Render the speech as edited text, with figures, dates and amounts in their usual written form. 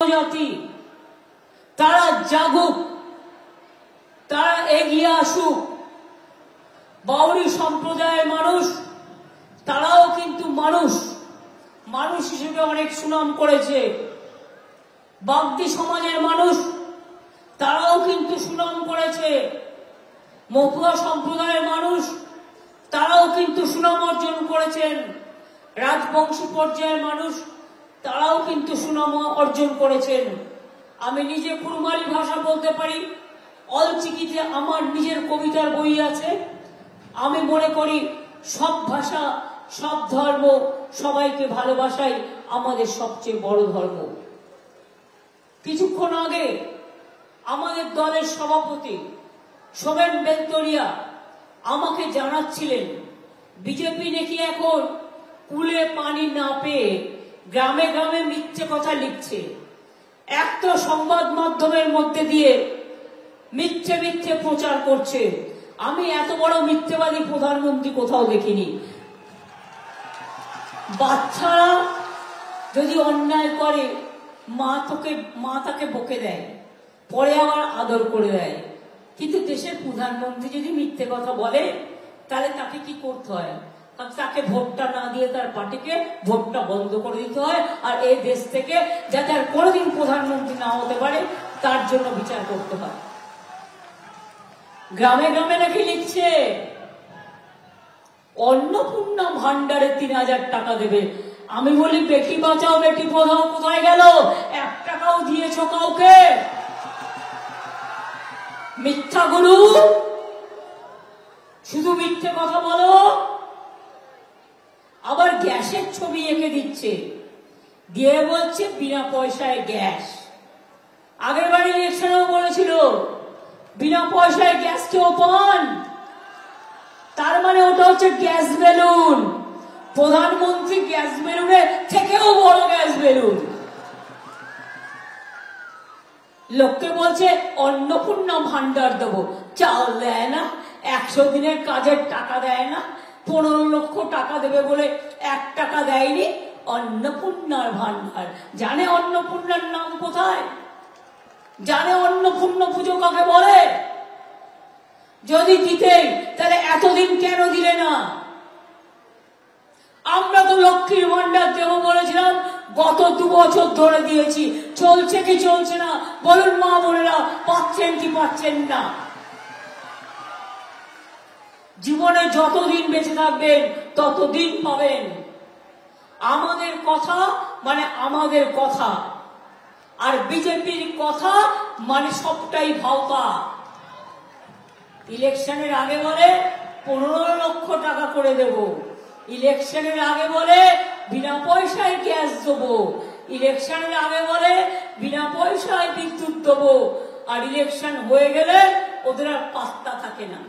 জাতি তারা জাগুক, তারা এগিয়ে আসুক। বাউরি সম্প্রদায়ের মানুষ তারাও কিন্তু মানুষ মানুষ হিসেবে অনেক সুনাম করেছে। বাগদি সমাজের মানুষ তারাও কিন্তু সুনাম করেছে। মহুয়া সম্প্রদায়ের মানুষ তারাও কিন্তু সুনাম অর্জন করেছেন। রাজবংশী পর্যায়ের মানুষ তারাও কিন্তু সুনাম অর্জন করেছেন। আমি নিজে কুরমালি ভাষা বলতে পারি, অলচিকিতে আমার নিজের কবিতার বই আছে। আমি মনে করি সব ভাষা, সব ধর্ম, সবাইকে ভালোবাসাই আমাদের সবচেয়ে বড় ধর্ম। কিছুক্ষণ আগে আমাদের দলের সভাপতি সোমেন বেলতরিয়া আমাকে জানাচ্ছিলেন বিজেপি নাকি এখন কুলে পানি না পেয়ে গ্রামে গ্রামে মিথ্যে কথা লিখছে। এক তো সংবাদ মাধ্যমের মধ্যে দিয়ে মিথ্যে মিথ্যে প্রচার করছে। আমি এত বড় মিথ্যেবাদী প্রধানমন্ত্রী কোথাও দেখিনি। বাচ্চারা যদি অন্যায় করে মা তাকে বকে দেয়, পরে আবার আদর করে দেয়। কিন্তু দেশের প্রধানমন্ত্রী যদি মিথ্যে কথা বলে তাহলে তাকে কি করতে হয়? তাকে ভোটটা না দিয়ে তার পার্টিকে ভোটটা বন্ধ করে দিতে হয়। আর এই দেশ থেকে যাতে আর কোনোদিন প্রধানমন্ত্রী না হতে পারে তার জন্য বিচার করতে হয়। গ্রামে গ্রামে নাকি লিখছে অন্নপূর্ণা ভান্ডারে 3000 টাকা দেবে। আমি বলি বেটি বাঁচাও বেটি পড়াও কোথায় গেল? 1 টাকাও দিয়েছ কাউকে? মিথ্যা গুরু, শুধু মিথ্যে কথা বলো। আবার গ্যাসের ছবি এঁকে দিচ্ছে, দিয়ে বলছে বিনা পয়সায় গ্যাস। আগের বার ইলেকশনেও বলেছিল বিনা পয়সায় গ্যাস কেউ পান, তার মানে ওটা হচ্ছে গ্যাস বেলুন। প্রধানমন্ত্রী গ্যাস বেলুনের থেকেও বড় গ্যাস বেলুন। লোককে বলছে অন্নপূর্ণা ভান্ডার দেবো, চাল দেয় না, 100 দিনের কাজের টাকা দেয় না, 15 লক্ষ টাকা দেবে বলে 1 টাকা দেয়নি। অন্নপূর্ণার ভান্ডার। জানে অন্নপূর্ণার নাম কোথায়? জানে অন্নপূর্ণা পুজো কাকে বলে? যদি দিতেই তাহলে এতদিন কেন দিলে না? আমরা তো লক্ষ্মীর ভান্ডার দেব বলেছিলাম, গত 2 বছর ধরে দিয়েছি। চলছে কি চলছে না বলুন মা বোনেরা, পাচ্ছেন কি পাচ্ছেন না? জীবনে যতদিন বেঁচে থাকবেন ততদিন পাবেন। আমাদের কথা মানে আমাদের কথা, আর বিজেপির কথা মানে সবটাই ভাওতা। ইলেকশনের আগে বলে 15 লক্ষ টাকা করে দেব, ইলেকশনের আগে বলে বিনা পয়সায় গ্যাস দেবো, ইলেকশনের আগে বলে বিনা পয়সায় বিদ্যুৎ দেবো, আর ইলেকশন হয়ে গেলে ওদের আর পাত্তা থাকে না।